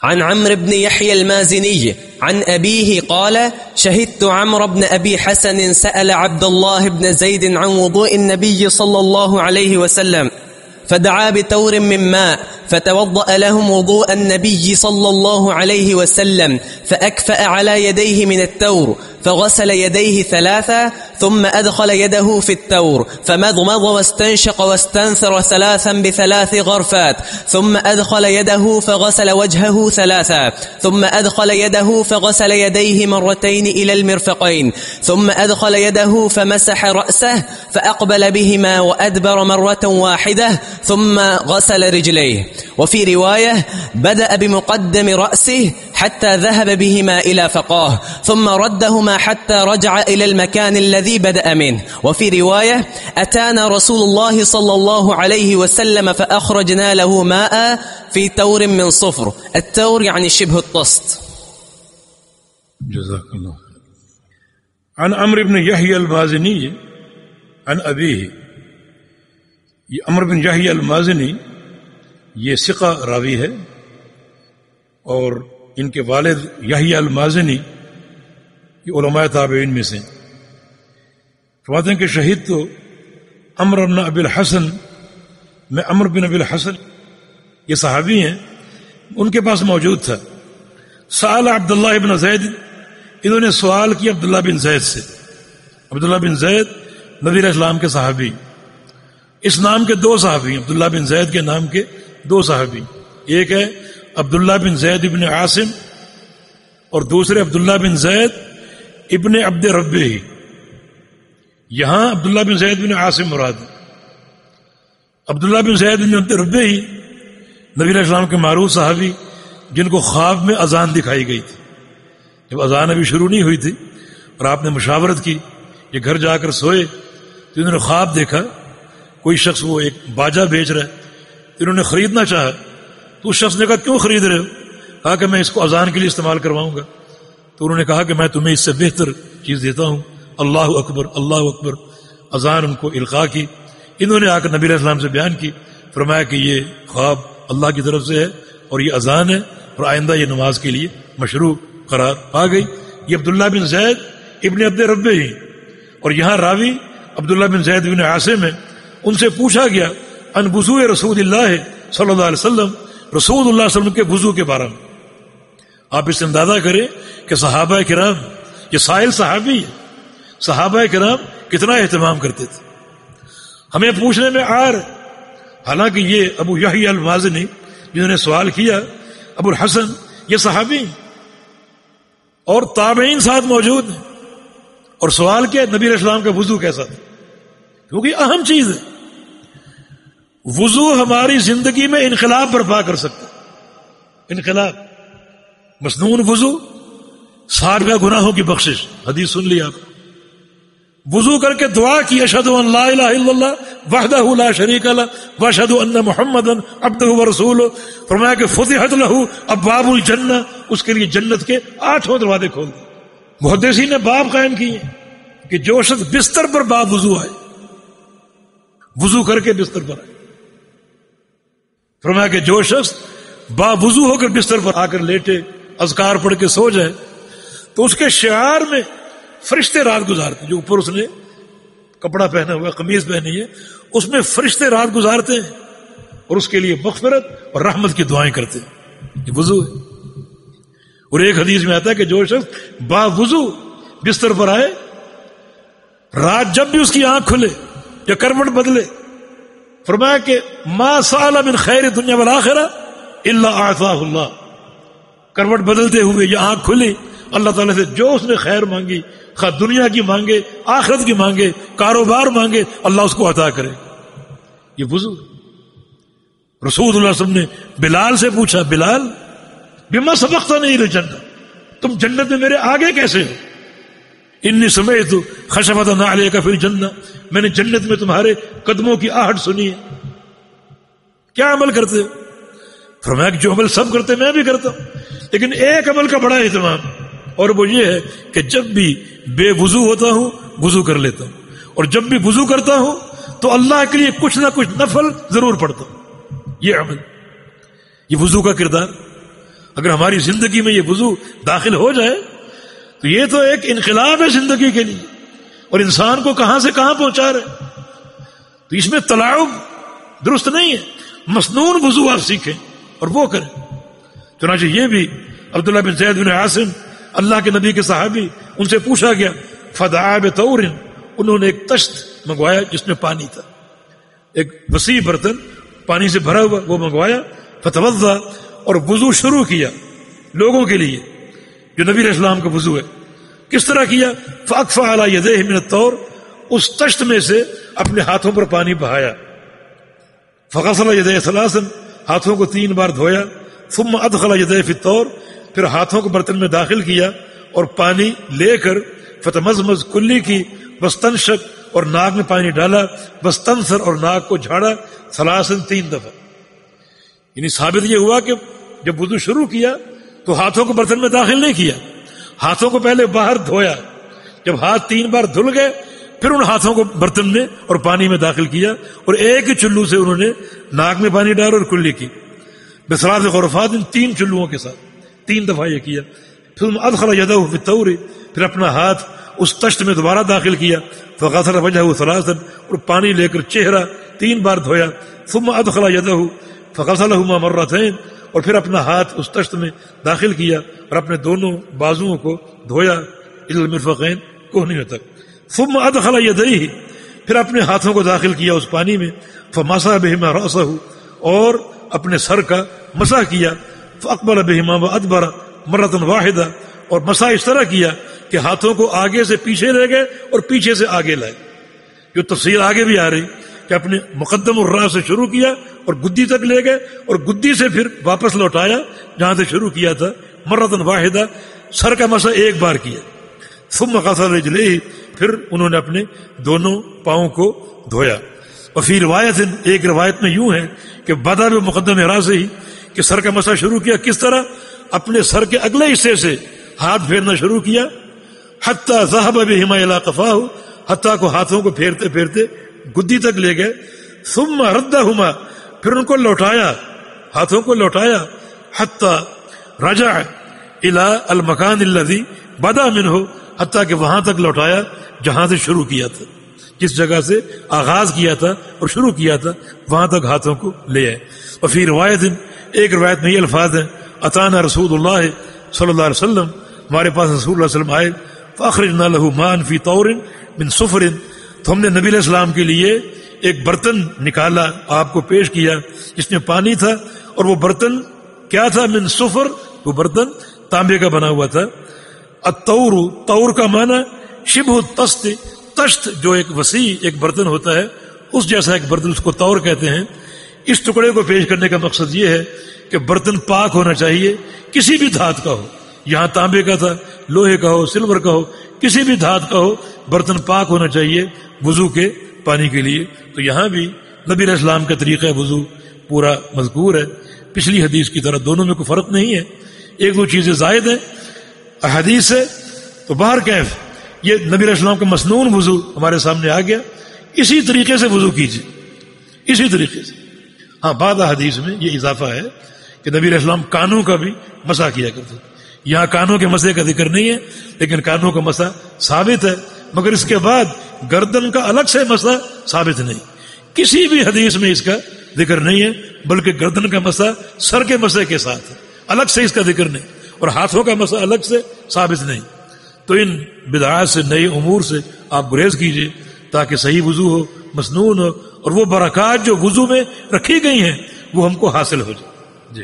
عن عمرو بن يحيى المازني عن أبيه قال شهدت عمرو بن أبي حسن سأل عبد الله بن زيد عن وضوء النبي صلى الله عليه وسلم فدعا بتور من ماء فتوضأ لهم وضوء النبي صلى الله عليه وسلم فأكفأ على يديه من التور فغسل يديه ثلاثا ثم أدخل يده في التور فمضمض واستنشق واستنثر ثلاثا بثلاث غرفات ثم أدخل يده فغسل وجهه ثلاثا ثم أدخل يده فغسل يديه مرتين إلى المرفقين ثم أدخل يده فمسح رأسه فأقبل بهما وأدبر مرة واحدة ثم غسل رجليه. وفي رواية بدأ بمقدم رأسه حتى ذهب بهما إلى فقاه ثم ردهما حتى رجع إلى المكان الذي بدأ منه. وفي رواية أتانا رسول الله صلى الله عليه وسلم فأخرجنا له ماء في تور من صفر. التور يعني شبه الطست. جزاك الله. عن عمرو بن يحيى المازني عن أبيه. یہ عمرو بن یحییٰ المازنی یہ ثقہ راوی ہے اور ان کے والد یحییٰ المازنی یہ علماء تابعین میں سے فرماتے ہیں کہ شہید تو عمرو بن ابی الحسن، میں عمرو بن ابی الحسن یہ صحابی ہیں، ان کے پاس موجود تھا. سأل عبداللہ بن زید، انہوں نے سوال کیا عبداللہ بن زید سے. عبداللہ بن زید نبی علیہ السلام کے صحابی، اس نام کے دو صحابی، عبداللہ بن زید کے نام کے دو صحابی، ایک ہے عبداللہ بن زید ابن عاصم اور دوسرے عبداللہ بن زید ابن عبد ربہ. یہاں عبداللہ بن زید بن عاصم مراد ہے. عبداللہ بن زید بن عبد ربہ نبی علیہ السلام کے معروف صحابی جن کو خواب میں اذان دکھائی گئی تھی. جب اذان ابھی شروع نہیں ہوئی تھی اور آپ نے مشاورت کی، یہ گھر جا کر سوئے تو انہوں نے خواب دیکھا کوئی شخص وہ ایک باجا بیچ رہا ہے. انہوں نے خریدنا چاہا تو اس شخص نے کہا کیوں خرید رہے ہو؟ کہا کہ میں اس کو اذان کے لیے استعمال کرواؤں گا. تو انہوں نے کہا کہ میں تمہیں اس سے بہتر چیز دیتا ہوں. اللہ اکبر اللہ اکبر، اذان ان کو القاء کی. انہوں نے آ کر نبی علیہ السلام سے بیان کی، فرمایا کہ یہ خواب اللہ کی طرف سے ہے اور یہ اذان ہے اور آئندہ یہ نماز کے لیے مشروع قرار پا گئی. یہ عبداللہ بن زید ابن عبد ربہ ہی، اور یہاں راوی عبداللہ بن زید بن عاصم ہے. ان سے پوچھا گیا ان وضوء رسول اللہ صلی اللہ علیہ وسلم، رسول اللہ صلی اللہ علیہ وسلم کے وضو کے بارے میں. آپ اس سے اندازہ کریں کہ صحابہ کرام، یہ سائل صحابی ہے، صحابہ کرام کتنا اہتمام کرتے تھے. ہمیں پوچھنے میں آر، حالانکہ یہ ابو یحییٰ المازنی جنہوں نے سوال کیا، ابو الحسن یہ صحابی اور تابعین ساتھ موجود ہیں، اور سوال کیا نبی علیہ السلام کا وضو کیسا تھا، کیونکہ اہم چیز ہے. وضو ہماری زندگی میں انقلاب برپا کر سکتا ہے. انقلاب، مسنون وضو 60 گناہوں کی بخشش. حدیث سن لی آپ. وضو کر کے دعا کی اشہد ان لا الہ الا اللہ وحدہ لا شریک لہ واشہد ان محمدا عبدہ ورسولہ. فرمایا کہ فتحت لہ ابواب الجنہ، اس کے لیے جنت کے 8 دروازے کھول دیے. محدثین نے باب قائم کیے کہ جو شخص بستر پر با وضو آئے، وضو کر کے بستر پر آئے، فرمایا کہ جو شخص با وضو ہو کر بستر پر آ کر لیٹے، اذکار پڑھ کے سو جائے، تو اس کے شعار میں فرشتے رات گزارتے. جو اوپر اس نے کپڑا پہنا ہوا، قمیض پہنی ہے، اس میں فرشتے رات گزارتے ہیں اور اس کے لیے مغفرت اور رحمت کی دعائیں کرتے ہیں. یہ وضو ہے. اور ایک حدیث میں آتا ہے کہ جو شخص با وضو بستر پر آئے، رات جب بھی اس کی آنکھ کھلے یا کروٹ بدلے، فرمایا کہ ما سأل من خیر دنیا والآخرہ الا اعطاہ اللہ. کروٹ بدلتے ہوئے یا آنکھ کھلی، اللہ تعالیٰ سے جو اس نے خیر مانگی، خواہ دنیا کی مانگے، آخرت کی مانگے، کاروبار مانگے، اللہ اس کو عطا کرے. یہ وضو. رسول اللہ صلی اللہ علیہ وسلم نے بلال سے پوچھا، بلال بما سبقتنی الی الجنہ، تم جنت میں میرے آگے کیسے ہو؟ انی سمعت خشفۃ نعلیک فی الجنہ، میں نے جنت میں تمہارے قدموں کی آہٹ سنی ہے. کیا عمل کرتے ہو؟ فرمایا کہ جو عمل سب کرتے میں بھی کرتا ہوں، لیکن ایک عمل کا بڑا اہتمام، اور وہ یہ ہے کہ جب بھی بے وضو ہوتا ہوں وضو کر لیتا ہوں، اور جب بھی وضو کرتا ہوں تو اللہ کے لیے کچھ نہ کچھ نفل ضرور پڑھتا ہوں. یہ عمل، یہ وضو کا کردار. اگر ہماری زندگی میں یہ وضو داخل ہو جائے تو یہ تو ایک انقلاب ہے زندگی کے لیے، اور انسان کو کہاں سے کہاں پہنچا رہے. تو اس میں تلاعب درست نہیں ہے. مسنون وضو آپ سیکھیں اور وہ کریں. چنانچہ یہ بھی عبداللہ بن زید بن عاصم اللہ کے نبی کے صحابی، ان سے پوچھا گیا فدعا بطور، انہوں نے ایک تشت منگوایا جس میں پانی تھا، ایک وسیع برتن پانی سے بھرا ہوا وہ منگوایا. فتوضا، اور وضو شروع کیا لوگوں کے لیے جو نبی علیہ السلام کا وضو ہے. کس طرح کیا؟ فاکفا علی یدیہ من الطور، اس تشت میں سے اپنے ہاتھوں پر پانی بہایا. فغسل یدیہ ثلاثا، ہاتھوں کو 3 بار دھویا. ثم ادخل یدیہ فی الطور، پھر ہاتھوں کو برتن میں داخل کیا اور پانی لے کر فتمزمز، کلی کی، واستنشق، اور ناک میں پانی ڈالا، واستنثر، اور ناک کو جھاڑا، ثلاثا 3 دفعہ. یعنی ثابت یہ ہوا کہ جب وضو شروع کیا تو ہاتھوں کو برتن میں داخل نہیں کیا، ہاتھوں کو پہلے باہر دھویا. جب ہاتھ 3 بار دھل گئے پھر ان ہاتھوں کو برتن میں اور پانی میں داخل کیا، اور ایک ہی چلو سے انہوں نے ناک میں پانی ڈالا اور کلی کی، بثلاث غرفات، 3 چلوؤں کے ساتھ 3 دفعہ یہ کیا. پھر ادخل یدہ فی الطور، پھر اپنا ہاتھ اس تشت میں دوبارہ داخل کیا. فغسل وجهه ثلاثا، اور پانی لے کر چہرہ 3 بار دھویا. ثم ادخل یدہ فغسلهما مرتين، اور پھر اپنا ہاتھ اس تشت میں داخل کیا اور اپنے دونوں بازوؤں کو دھویا الى المرفقین، کوہنیوں تک. ثم ادخل یدیہ، پھر اپنے ہاتھوں کو داخل کیا اس پانی میں. فمسح بهما رأسه، اور اپنے سر کا مسح کیا. فاقبل بهما وادبر مرة واحدة، اور مسح اس طرح کیا کہ ہاتھوں کو آگے سے پیچھے لے گئے اور پیچھے سے آگے لائے. جو تفصیل آگے بھی آ رہی کہ اپنے مقدم الراس سے شروع کیا اور گدی تک لے گئے، اور گدی سے پھر واپس لوٹایا جہاں سے شروع کیا تھا. مرۃ واحدہ، سر کا مسح ایک بار کیا. ثم غسل رجليه، پھر انہوں نے اپنے دونوں پاؤں کو دھویا. وفی روایت، ایک روایت میں یوں ہے کہ بدا میں مقدم راس ہی، کہ سر کا مسح شروع کیا. کس طرح؟ اپنے سر کے اگلے حصے سے ہاتھ پھیرنا شروع کیا. حتی ذهب بهما الى قفاه، حتیٰ کو ہاتھوں کو پھیرتے پھیرتے گدی تک لے گئے. ثم ردهما، پھر ان کو لوٹایا، ہاتھوں کو لوٹایا. حتی رجع الى المکان الذي بدا منه، حتیٰ کہ وہاں تک لوٹایا جہاں سے شروع کیا تھا، جس جگہ سے آغاز کیا تھا اور شروع کیا تھا وہاں تک ہاتھوں کو لے آئے. وفی روایت، ایک روایت میں یہ الفاظ ہیں اتانا رسول اللہ صلی اللہ علیہ وسلم، ہمارے پاس رسول اللہ علیہ وسلم آئے. فاخرجنا له ماء في طور من صفر، تو ہم نے نبی علیہ السلام کے لیے ایک برتن نکالا، آپ کو پیش کیا جس میں پانی تھا. اور وہ برتن کیا تھا؟ من صفر، وہ برتن تانبے کا بنا ہوا تھا. الطور، طور کا معنی شبہ الطست، تشت جو ایک وسیع ایک برتن ہوتا ہے اس جیسا ایک برتن، اس کو طور کہتے ہیں. اس ٹکڑے کو پیش کرنے کا مقصد یہ ہے کہ برتن پاک ہونا چاہیے، کسی بھی دھات کا ہو، یہاں تانبے کا تھا، لوہے کا ہو، سلور کا ہو، کسی بھی دھات کا ہو، برتن پاک ہونا چاہیے وضو کے پانی کے لیے. تو یہاں بھی نبی علیہ السلام کا طریقہ وضو پورا مذکور ہے. پچھلی حدیث کی طرح دونوں میں کوئی فرق نہیں ہے، 1-2 چیزیں زائد ہیں احادیث سے. تو بہر کیف یہ نبی علیہ السلام کا مسنون وضو ہمارے سامنے آ گیا. اسی طریقے سے وضو کیجیے، اسی طریقے سے. ہاں، بعض حدیث میں یہ اضافہ ہے کہ نبی علیہ السلام کانوں کا بھی مسح کیا کرتے. یہاں کانوں کے مسح کا ذکر نہیں ہے، لیکن کانوں کا مسح ثابت ہے. مگر اس کے بعد گردن کا الگ سے مسح ثابت نہیں، کسی بھی حدیث میں اس کا ذکر نہیں ہے، بلکہ گردن کا مسح سر کے مسح کے ساتھ ہے، الگ سے اس کا ذکر نہیں. اور ہاتھوں کا مسح الگ سے ثابت نہیں. تو ان بدعات سے، نئے امور سے آپ گریز کیجیے تاکہ صحیح وضو ہو، مسنون ہو، اور وہ برکات جو وضو میں رکھی گئی ہیں وہ ہم کو حاصل ہو جائے. جی.